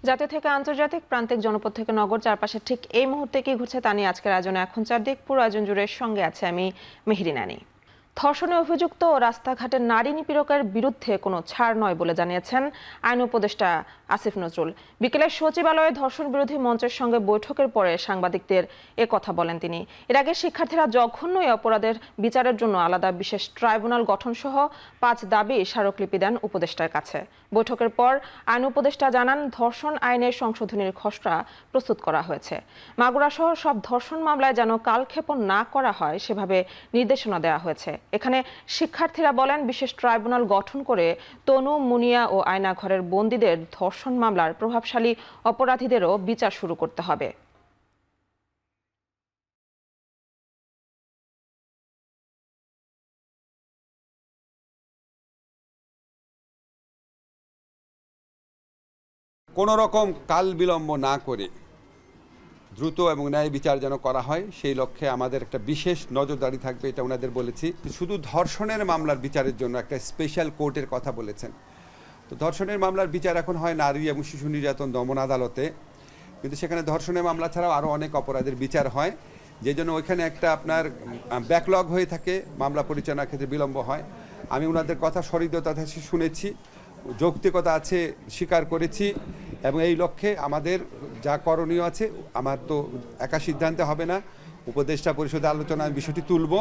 জাতীয় থেকে আন্তর্জাতিক, প্রান্তিক, জনপদ থেকে নগর, চারপাশে ঠিক এই মুহূর্তে কি ঘটছে তা নিয়ে আজকের আয়োজনে এখন চারদিক। পুরো আয়োজন জুড়ে সঙ্গে আছে আমি মেহেরি নানি। ধর্ষণে অভিযুক্ত ও রাস্তাঘাটে নারী নিপীড়কের বিরুদ্ধে কোনো ছাড় নয় বলে জানিয়েছেন আইন উপদেষ্টা আসিফ নজরুল। বিকেলে সচিবালয়ে ধর্ষণ বিরোধী মঞ্চের সঙ্গে বৈঠকের পরে সাংবাদিকদের কথা বলেন তিনি। এর আগে শিক্ষার্থীরা জঘন্য এই অপরাধের বিচারের জন্য আলাদা বিশেষ ট্রাইব্যুনাল গঠন সহ ৫ দাবি স্মারকলিপি দেন উপদেষ্টার কাছে। বৈঠকের পর আইন উপদেষ্টা জানান, ধর্ষণ আইনের সংশোধনীর খসড়া প্রস্তুত করা হয়েছে। মাগুরা সহ সব ধর্ষণ মামলায় যেন কালক্ষেপণ না করা হয় সেভাবে নির্দেশনা দেওয়া হয়েছে। এখানে শিক্ষার্থীরা বলেন, বিশেষ ট্রাইব্যুনাল গঠন করে তনু, মুনিয়া ও আয়নাঘরের বন্দীদের ধর্ষণ মামলার প্রভাবশালী অপরাধীদেরও বিচার শুরু করতে হবে। কোনো রকম কাল বিলম্ব না করে দ্রুত এবং ন্যায় বিচার যেন করা হয়, সেই লক্ষ্যে আমাদের একটা বিশেষ নজরদারি থাকবে, এটা ওনাদের বলেছি। শুধু ধর্ষণের মামলার বিচারের জন্য একটা স্পেশাল কোর্টের কথা বলেছেন। তো ধর্ষণের মামলার বিচার এখন হয় নারী এবং শিশু নির্যাতন দমন আদালতে, কিন্তু সেখানে ধর্ষণের মামলা ছাড়াও আরও অনেক অপরাধের বিচার হয়, যে জন্য ওইখানে একটা আপনার ব্যাকলগ হয়ে থাকে, মামলা পরিচালনার ক্ষেত্রে বিলম্ব হয়। আমি ওনাদের কথা সহৃদয়তা শুনেছি, যৌক্তিকতা আছে স্বীকার করেছি, এবং এই লক্ষ্যে আমাদের যা করণীয় আছে, আমার তো একা সিদ্ধান্তে হবে না, উপদেষ্টা পরিষদে আলোচনায় বিষয়টি তুলব।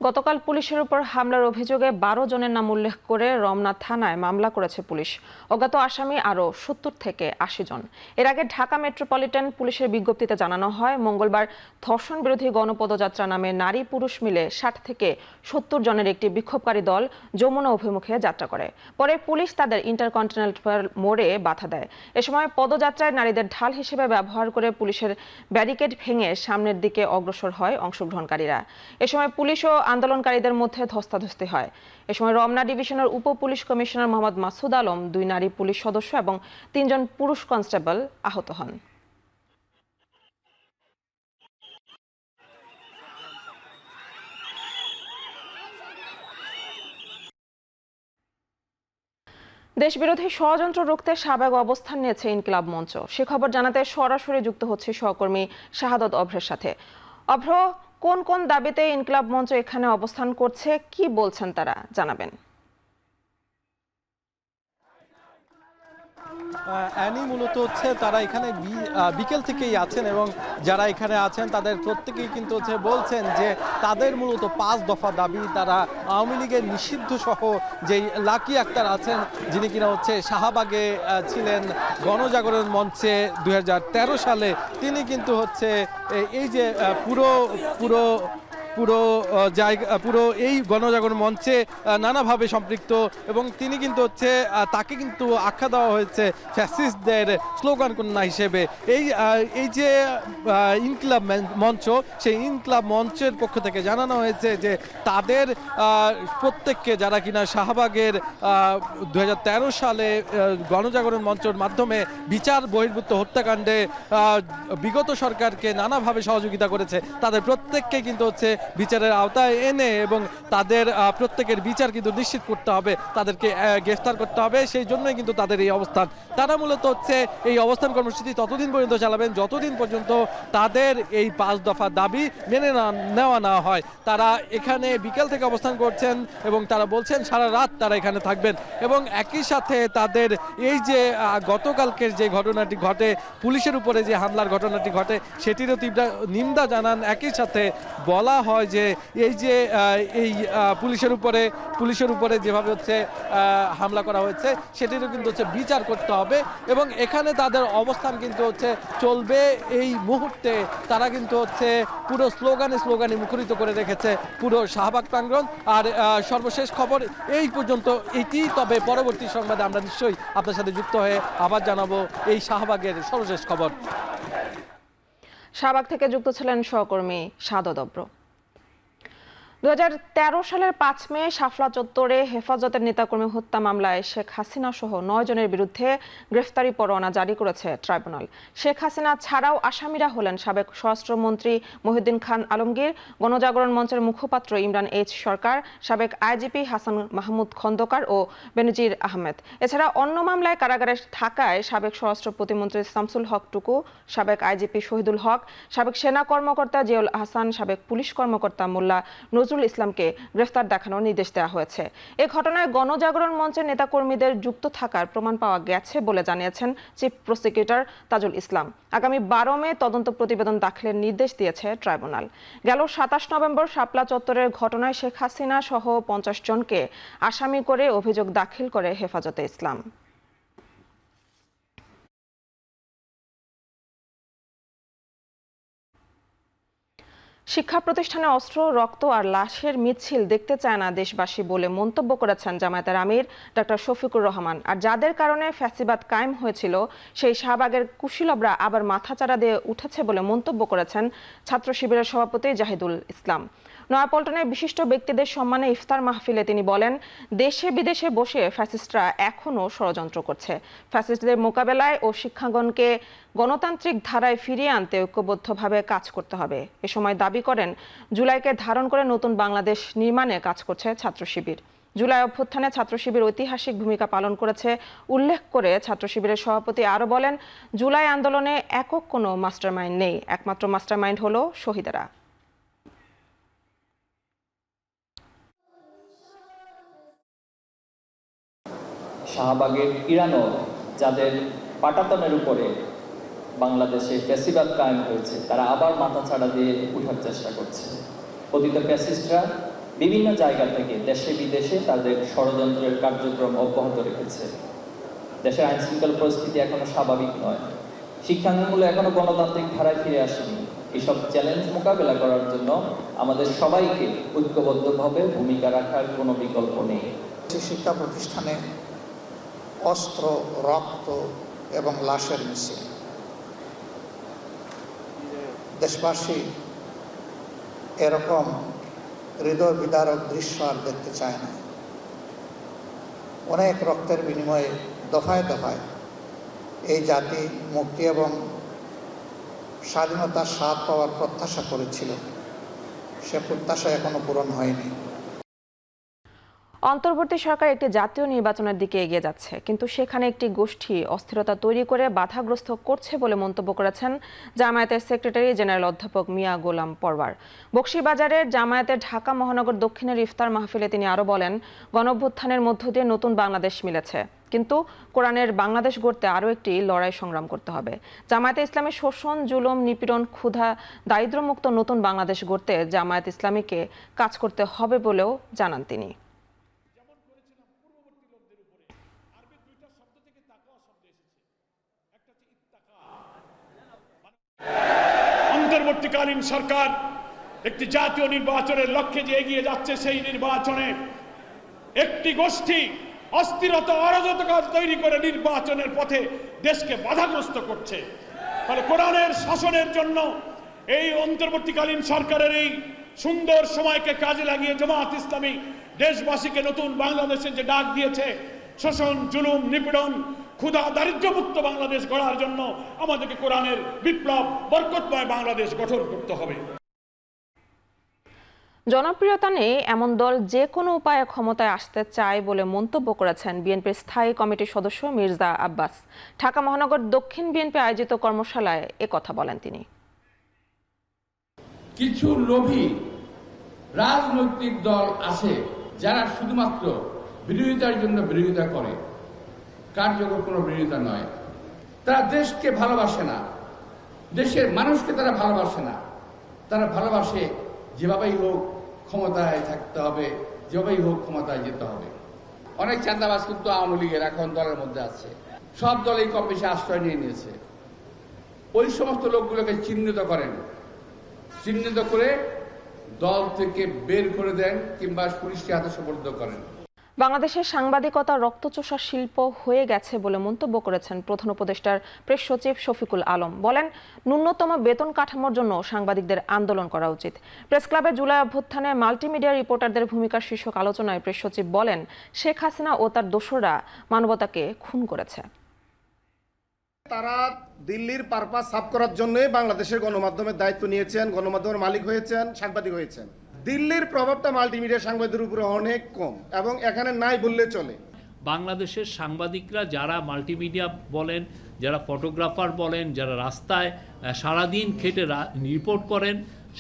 গতকাল পুলিশের উপর হামলার অভিযোগে ১২ জনের নাম উল্লেখ করে রমনা থানায় মামলা করেছে পুলিশ। অজ্ঞাত আসামি আরও ৭০ থেকে ৮০ জন। এর আগে ঢাকা মেট্রোপলিটন পুলিশের বিজ্ঞপ্তিতে জানানো হয়, মঙ্গলবার ধর্ষণ বিরোধী গণপদযাত্রা নামে নারী পুরুষ মিলে ৬০ থেকে ৭০ জনের একটি বিক্ষোভকারী দল যমুনা অভিমুখে যাত্রা করে। পরে পুলিশ তাদের ইন্টারকন্টিনেন্টাল মোড়ে বাধা দেয়। এ সময় পদযাত্রায় নারীদের ঢাল হিসেবে ব্যবহার করে পুলিশের ব্যারিকেড ভেঙে সামনের দিকে অগ্রসর হয় অংশগ্রহণকারীরা। এ সময় পুলিশ ও আন্দোলনকারীদের মধ্যে ধস্তাধস্তি হয়। এ সময় রমনা ডিভিশনের উপ পুলিশ কমিশনার মোহাম্মদ মাসুদ আলম, ২ নারী পুলিশ সদস্য এবং ৩ জন পুরুষ কনস্টেবল আহত হন। দেশবিরোধী ষড়যন্ত্র রুখতে সাবেক অবস্থান নিয়েছে ইনকিলাব মঞ্চ। সে খবর জানাতে সরাসরি যুক্ত হচ্ছে সহকর্মী শাহাদত অভ্রের সাথে। অভ্র, কোন কোন দাবিতে ইনকিলাব মঞ্চ এখানে অবস্থান করছে, কি বলছেন তারা, জানাবেন। অ্যানি, মূলত হচ্ছে তারা এখানে বিকেল থেকেই আছেন, এবং যারা এখানে আছেন তাদের প্রত্যেকেই কিন্তু হচ্ছে বলছেন যে তাদের মূলত ৫ দফা দাবি। তারা আওয়ামী লীগের নিষিদ্ধ সহ যেই লাকি আক্তার আছেন, যিনি কিনা হচ্ছে শাহবাগে ছিলেন গণজাগরণ মঞ্চে ২০১৩ সালে, তিনি কিন্তু হচ্ছে এই যে পুরো এই গণজাগরণ মঞ্চে নানাভাবে সম্পৃক্ত, এবং তিনি কিন্তু হচ্ছে তাকে কিন্তু আখ্যা দেওয়া হয়েছে ফ্যাসিস্টদের স্লোগান কন্যা হিসেবে। এই যে ইনকিলাব মঞ্চ, সেই ইনকিলাব মঞ্চের পক্ষ থেকে জানানো হয়েছে যে তাদের প্রত্যেককে, যারা কিনা শাহবাগের ২০১৩ সালে গণজাগরণ মঞ্চের মাধ্যমে বিচার বহির্ভূত হত্যাকাণ্ডে বিগত সরকারকে নানাভাবে সহযোগিতা করেছে, তাদের প্রত্যেককে কিন্তু হচ্ছে বিচারের আওতায় এনে এবং তাদের প্রত্যেকের বিচার কিন্তু নিশ্চিত করতে হবে, তাদেরকে গ্রেফতার করতে হবে। সেই জন্যই কিন্তু তাদের এই অবস্থান। তারা মূলত হচ্ছে এই অবস্থান কর্মসূচি ততদিন পর্যন্ত চালাবেন যতদিন পর্যন্ত তাদের এই ৫ দফা দাবি মেনে নেওয়া না হয়। তারা এখানে বিকেল থেকে অবস্থান করছেন এবং তারা বলছেন সারা রাত তারা এখানে থাকবেন, এবং একই সাথে তাদের এই যে গতকালকের যে ঘটনাটি ঘটে, পুলিশের উপরে যে হামলার ঘটনাটি ঘটে, সেটিরও তীব্র নিন্দা জানান। একই সাথে বলা হয় যে এই যে এই পুলিশের উপরে যেভাবে হচ্ছে হামলা করা হয়েছে, সেটিরও কিন্তু হচ্ছে বিচার করতে হবে, এবং এখানে তাদের অবস্থান কিন্তু হচ্ছে চলবে এই মুহূর্তে। তারা কিন্তু হচ্ছে পুরো স্লোগানে মুখরিত করে রেখেছে পুরো শাহবাগ প্রাঙ্গণ। আর সর্বশেষ খবর এই পর্যন্ত এটি, তবে পরবর্তী সংবাদে আমরা নিশ্চয়ই আপনার সাথে যুক্ত হয়ে আবার জানাবো এই শাহবাগের সর্বশেষ খবর। শাহবাগ থেকে যুক্ত ছিলেন সহকর্মী শাহাদত অভ্র। 2013 সালের 5 মে শাপলা চত্বরে হেফাজতের নেতাকর্মী হত্যা মামলায় শেখ হাসিনা সহ 9 জনের বিরুদ্ধে গ্রেফতারি পরোয়ানা জারি করেছে ট্রাইব্যুনাল। শেখ হাসিনা ছাড়াও আসামিরা হলেন সাবেক স্বরাষ্ট্রমন্ত্রী মহিউদ্দিন খান আলমগীর, গণজাগরণ মঞ্চের মুখপাত্র ইমরান এইচ সরকার, সাবেক আইজিপি হাসান মাহমুদ খন্দকার ও বেনজির আহমেদ। এছাড়া অন্য মামলায় কারাগারে থাকায় সাবেক স্বরাষ্ট্র প্রতিমন্ত্রী শামসুল হক টুকু, সাবেক আইজিপি শহীদুল হক, সাবেক সেনা কর্মকর্তা জিয়াউল আহসান, সাবেক পুলিশ কর্মকর্তা মোল্লা নজরুল ইসলামকে গ্রেফতার দেখানোর নির্দেশ দেওয়া হয়েছে। এ ঘটনায় গণজাগরণ মঞ্চের নেতাকর্মীদের যুক্ত থাকার প্রমাণ পাওয়া গেছে বলে জানিয়েছেন চিফ প্রসিকিউটর তাজুল ইসলাম। আগামী 12 মে তদন্ত প্রতিবেদন দাখিলের নির্দেশ দিয়েছে ট্রাইব্যুনাল। গেল 27 নভেম্বর শাপলা চত্বরের ঘটনায় শেখ হাসিনা সহ 50 জনকে আসামি করে অভিযোগ দাখিল করে হেফাজতে ইসলাম। শিক্ষা প্রতিষ্ঠানে অস্ত্র, রক্ত আর লাশের মিছিল দেখতে চায় না দেশবাসী বলে মন্তব্য করেছেন জামায়াতের আমির ডক্টর শফিকুর রহমান। আর যাদের কারণে ফ্যাসিবাদ কায়েম হয়েছিল সেই শাহবাগের কুশীলবরা আবার মাথাচাড়া দিয়ে উঠেছে বলে মন্তব্য করেছেন ছাত্র শিবিরের সভাপতি জাহিদুল ইসলাম। নয়াপল্টনে বিশিষ্ট ব্যক্তিদের সম্মানে ইফতার মাহফিলে তিনি বলেন, দেশে বিদেশে বসে ফ্যাসিস্টরা এখনও ষড়যন্ত্র করছে। ফ্যাসিস্টদের মোকাবেলায় ও শিক্ষাগণকে গণতান্ত্রিক ধারায় ফিরিয়ে আনতে ঐক্যবদ্ধভাবে কাজ করতে হবে। এ সময় দাবি করেন, জুলাইকে ধারণ করে নতুন বাংলাদেশ নির্মাণে কাজ করছে ছাত্র শিবির। জুলাই অভ্যুত্থানে ছাত্র শিবির ঐতিহাসিক ভূমিকা পালন করেছে উল্লেখ করে ছাত্র শিবিরের সভাপতি আরও বলেন, জুলাই আন্দোলনে একক কোনো মাস্টারমাইন্ড নেই, একমাত্র মাস্টারমাইন্ড হলো শহীদেরা। শাহবাগের ইরানও যাদের পাটাতনের উপরে বাংলাদেশে ফ্যাসিবাদ কায়েম হয়েছে, তারা আবার মাথাচাড়া দিয়ে উঠার চেষ্টা করছে। পতিত ফ্যাসিস্টরা বিভিন্ন জায়গা থেকে দেশে বিদেশে তাদের ষড়যন্ত্রের কার্যক্রম অব্যাহত রেখেছে। দেশের আইনশৃঙ্খলা পরিস্থিতি এখনো স্বাভাবিক নয়, শিক্ষাঙ্গনগুলো এখনো গণতান্ত্রিক ধারায় ফিরে আসেনি। এইসব চ্যালেঞ্জ মোকাবেলা করার জন্য আমাদের সবাইকে ঐক্যবদ্ধভাবে ভূমিকা রাখার কোনো বিকল্প নেই। শিক্ষা প্রতিষ্ঠানে অস্ত্র, রক্ত এবং লাশের মিছিল, দেশবাসী এরকম হৃদয় বিদারক দৃশ্য আর দেখতে চায় না। অনেক রক্তের বিনিময়ে দফায় দফায় এই জাতি মুক্তি এবং স্বাধীনতার স্বাদ পাওয়ার প্রত্যাশা করেছিল, সে প্রত্যাশা এখনো পূরণ হয়নি। অন্তর্বর্তী সরকার একটি জাতীয় নির্বাচনের দিকে এগিয়ে যাচ্ছে, কিন্তু সেখানে একটি গোষ্ঠী অস্থিরতা তৈরি করে বাধাগ্রস্ত করছে বলে মন্তব্য করেছেন জামায়াতের সেক্রেটারি জেনারেল অধ্যাপক মিয়া গোলাম পরওয়ার। বকশীবাজারের জামায়াতের ঢাকা মহানগর দক্ষিণের ইফতার মাহফিলে তিনি আরও বলেন, গণঅভ্যুত্থানের মধ্য দিয়ে নতুন বাংলাদেশ মিলেছে, কিন্তু কোরআনের বাংলাদেশ গড়তে আরও একটি লড়াই সংগ্রাম করতে হবে। জামায়াতে ইসলামী শোষণ, জুলুম, নিপীড়ন, ক্ষুধা, দারিদ্র্যমুক্ত নতুন বাংলাদেশ গড়তে জামায়াত ইসলামীকে কাজ করতে হবে বলেও জানান তিনি। অন্তর্বর্তীকালীন সরকার একটি জাতীয় নির্বাচনের লক্ষ্যে যে এগিয়ে যাচ্ছে, সেই নির্বাচনে একটি গোষ্ঠী অস্থিরতা, অরাজকতা তৈরি করে নির্বাচনের পথে দেশকে বাধাগ্রস্ত করছে। ফলে কোরআনের শাসনের জন্য এই অন্তর্বর্তীকালীন সরকারের এই সুন্দর সময়কে কাজে লাগিয়ে জামায়াত ইসলামী দেশবাসীকে নতুন বাংলাদেশের যে ডাক দিয়েছে, শোষণ, জুলুম, নিপীড়ন, ক্ষুধা, দারিদ্র্যমুক্ত বাংলাদেশ গড়ার জন্য আমাদেরকে কোরআনের বিপ্লব, বরকতময় বাংলাদেশ গঠন করতে হবে। জনপ্রিয়তা নেই এমন দল যে কোনো উপায়ে ক্ষমতায় আসতে চায় বলে মন্তব্য করেছেন বিএনপির স্থায়ী কমিটির সদস্য মির্জা আব্বাস। ঢাকা মহানগর দক্ষিণ বিএনপি আয়োজিত কর্মশালায় একথা বলেন তিনি। কিছু লোভী রাজনৈতিক দল আছে যারা শুধুমাত্র বিরোধিতার জন্য বিরোধিতা করে, কার্যকর কোনো বিরোধিতা নয়। তারা দেশকে ভালোবাসে না, দেশের মানুষকে তারা ভালোবাসে না। তারা ভালোবাসে যেভাবেই হোক ক্ষমতায় থাকতে হবে, যেভাবেই হোক ক্ষমতায় যেতে হবে। অনেক চাঁদাবাজ কিন্তু আওয়ামী লীগের এখন দলের মধ্যে আছে, সব দলেই কম বেশি আশ্রয় নিয়ে নিয়েছে। ওই সমস্ত লোকগুলোকে চিহ্নিত করেন, চিহ্নিত করে দল থেকে বের করে দেন কিংবা পুলিশকে হাতে সোপর্দ করেন। বাংলাদেশের সাংবাদিকতা রক্তচোষা শিল্প হয়ে গেছে বলে মন্তব্য করেছেন প্রধান উপদেষ্টার প্রেস সচিব শফিকুল আলম। বলেন, ন্যূনতম বেতন কাঠামোর জন্য সাংবাদিকদের আন্দোলন করা উচিত। প্রেস ক্লাবে জুলাই অভ্যুত্থানে মাল্টিমিডিয়া রিপোর্টারদের ভূমিকার শীর্ষক আলোচনায় প্রেস সচিব বলেন, শেখ হাসিনা ও তার দোসররা মানবতাকে খুন করেছে। তারা দিল্লির পারপাস সাফ করার জন্যই বাংলাদেশের গণমাধ্যমের দায়িত্ব নিয়েছেন, গণমাধ্যমের মালিক হয়েছেন, সাংবাদিক হয়েছেন। দিল্লির প্রভাবটা মাল্টিমিডিয়া সাংবাদিকদের উপরে অনেক কম এবং এখানে নাই বললে চলে। বাংলাদেশের সাংবাদিকরা যারা মাল্টিমিডিয়া বলেন, যারা ফটোগ্রাফার বলেন, যারা রাস্তায় সারাদিন খেটে রিপোর্ট করেন,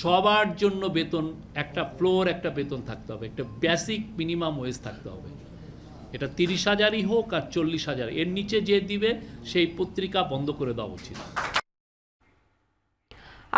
সবার জন্য বেতন একটা ফ্লোর, একটা বেতন থাকতে হবে, একটা বেসিক মিনিমাম ওয়েজ থাকতে হবে। এটা 30,000ই হোক আর 40,000, এর নিচে যে দিবে সেই পত্রিকা বন্ধ করে দেওয়া উচিত।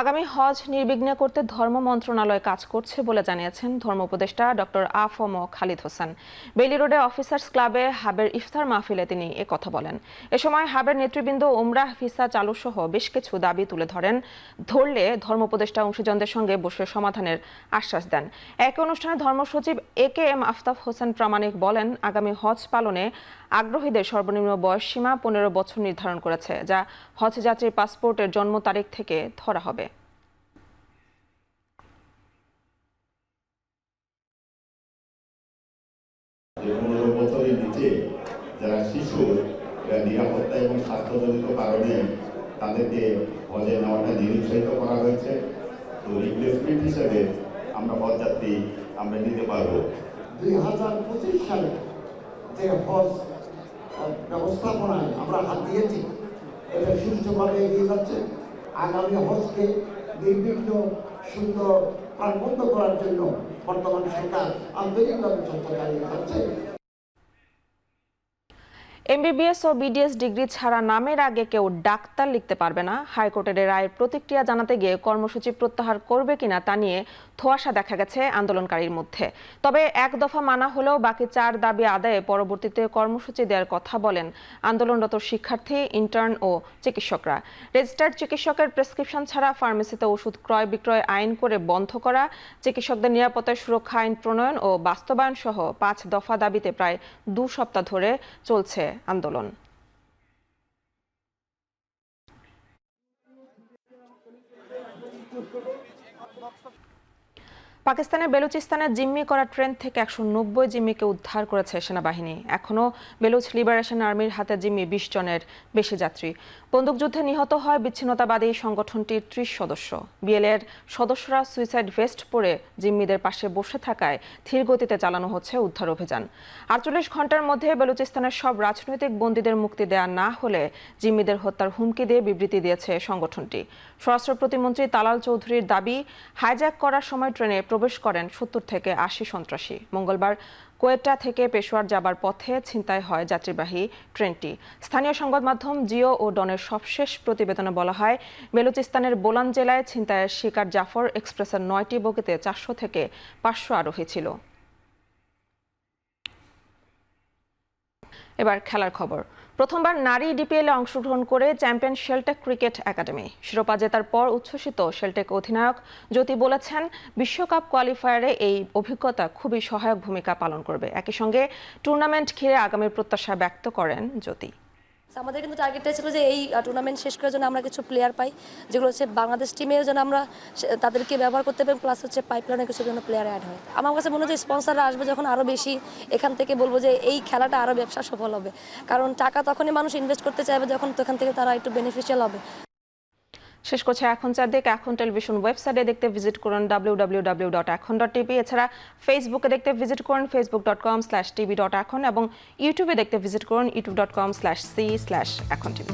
আগামী হজ নির্বিঘ্নে করতে ধর্ম মন্ত্রণালয় কাজ করছে বলে জানিয়েছেন ধর্ম উপদেষ্টা ডক্টর আ.ফ.ম. খালিদ হোসেন। বেইলি রোডে অফিসার্স ক্লাবে হাবের ইফতার মাহফিলে তিনি একথা বলেন। এ সময় হাবের নেতৃবৃন্দ ওমরাহ ভিসা চালু সহ বেশ কিছু দাবি তুলে ধরলে ধর্ম উপদেষ্টা অংশীজনদের সঙ্গে বসে সমাধানের আশ্বাস দেন। এক অনুষ্ঠানে ধর্ম সচিব এ.কে.এম. আফতাব হোসেন প্রামাণিক বলেন, আগামী হজ পালনে আগ্রহীদের সর্বনিম্ন বয়স সীমা 15 বছর নির্ধারণ করেছে, যা হজ যাত্রীর পাসপোর্টের জন্ম তারিখ থেকে ধরা হবে। বছরের নিচে যারা শিশু, নিরাপত্তা এবং স্বাস্থ্যজনিত কারণে তাদেরকে হজে নেওয়াটা নিরুৎসাহিত করা হয়েছে। তো রিপ্লেসমেন্ট হিসেবে আমরা হজযাত্রী আমরা নিতে পারবো। 2025 সালে যে হজ ব্যবস্থাপনায় আমরা হাত দিয়েছি, এটা সুষ্ঠুভাবে এগিয়ে যাচ্ছে। আগামী হজকে নির্বিঘ্ন, সুন্দর, প্রাণবন্ত করার জন্য বর্তমান সরকার আন্তরিকভাবে চেষ্টা চালিয়ে যাচ্ছে। এমবিবিএস ও বিডিএস ডিগ্রি ছাড়া নামের আগে কেউ ডাক্তার লিখতে পারবে না। হাইকোর্টের রায়ের প্রতিক্রিয়া জানাতে গিয়ে কর্মসূচি প্রত্যাহার করবে কিনা তা নিয়ে ধোঁয়াশা দেখা গেছে আন্দোলনকারীর মধ্যে। তবে এক দফা মানা হলেও বাকি 4 দাবি আদায়ে পরবর্তীতে কর্মসূচি দেওয়ার কথা বলেন আন্দোলনরত শিক্ষার্থী, ইন্টার্ন ও চিকিৎসকরা। রেজিস্টার্ড চিকিৎসকের প্রেসক্রিপশন ছাড়া ফার্মেসিতে ওষুধ ক্রয় বিক্রয় আইন করে বন্ধ করা, চিকিৎসকদের নিরাপত্তায় সুরক্ষা আইন প্রণয়ন ও বাস্তবায়ন সহ 5 দফা দাবিতে প্রায় 2 সপ্তাহ ধরে চলছে আন্দোলন। পাকিস্তানের বেলুচিস্তানে জিম্মি করা ট্রেন থেকে 190 জিম্মিকে উদ্ধার করেছে সেনাবাহিনী। এখনও বেলুচ লিবারেশন আর্মির হাতে জিম্মি 20 জনের বেশি যাত্রী। বন্দুকযুদ্ধে নিহত হয় বিচ্ছিন্নতাবাদী সংগঠনটির 30 সদস্য। বিএলএর সদস্যরা সুইসাইড ভেস্ট পরে জিম্মিদের পাশে বসে থাকায় ধীর গতিতে চালানো হচ্ছে উদ্ধার অভিযান। 48 ঘন্টার মধ্যে বেলুচিস্তানের সব রাজনৈতিক বন্দীদের মুক্তি দেয়া না হলে জিম্মিদের হত্যার হুমকি দিয়ে বিবৃতি দিয়েছে সংগঠনটি। স্বরাষ্ট্র প্রতিমন্ত্রী তালাল চৌধুরীর দাবি, হাইজ্যাক করার সময় ট্রেনে প্রবেশ করেন 70 থেকে 80 সন্ত্রাসী। মঙ্গলবার কোয়েটা থেকে পেশোয়ার যাবার পথে ছিনতাই হয় যাত্রীবাহী ট্রেনটি। স্থানীয় সংবাদ মাধ্যম জিও ও ডনের সবশেষ প্রতিবেদনে বলা হয়, বেলুচিস্তানের বোলান জেলায় ছিনতাইয়ের শিকার জাফর এক্সপ্রেসের 9টি বগিতে 400 থেকে 500 আরোহী ছিল। এবার খেলার খবর। প্রথমবার নারী ডিপিএলে অংশগ্রহণ করে চ্যাম্পিয়ন শেলটেক ক্রিকেট একাডেমি। শিরোপা জেতার পর উচ্ছ্বসিত শেলটেক অধিনায়ক জ্যোতি বলেছেন, বিশ্বকাপ কোয়ালিফায়ারে এই অভিজ্ঞতা খুবই সহায়ক ভূমিকা পালন করবে। একই সঙ্গে টুর্নামেন্ট ঘিরে আগামীর প্রত্যাশা ব্যক্ত করেন জ্যোতি। আমাদের কিন্তু টার্গেটটা ছিল যে এই টুর্নামেন্ট শেষ করার জন্য আমরা কিছু প্লেয়ার পাই, যেগুলো হচ্ছে বাংলাদেশ টিমের জন্য আমরা তাদেরকে ব্যবহার করতে পারি, প্লাস হচ্ছে পাইপলাইনে কিছু জন্য প্লেয়ার অ্যাড হয়। আমার কাছে মনে হচ্ছে স্পন্সররা আসবে যখন আরও বেশি, এখান থেকে বলবো যে এই খেলাটা আরও ব্যবসা সফল হবে। কারণ টাকা তখনই মানুষ ইনভেস্ট করতে চাইবে যখন এখান থেকে তারা একটু বেনিফিশিয়াল হবে। শেষ করছে এখন চারদিক। এখন টেলিভিশন ওয়েবসাইটে দেখতে ভিজিট করুন www.ekhon.tv। এছাড়া ফেসবুকে দেখতে ভিজিট করুন facebook.com/tv.ekhon এবং ইউটিউবে দেখতে ভিজিট করুন youtube.com/c/ekhon tv।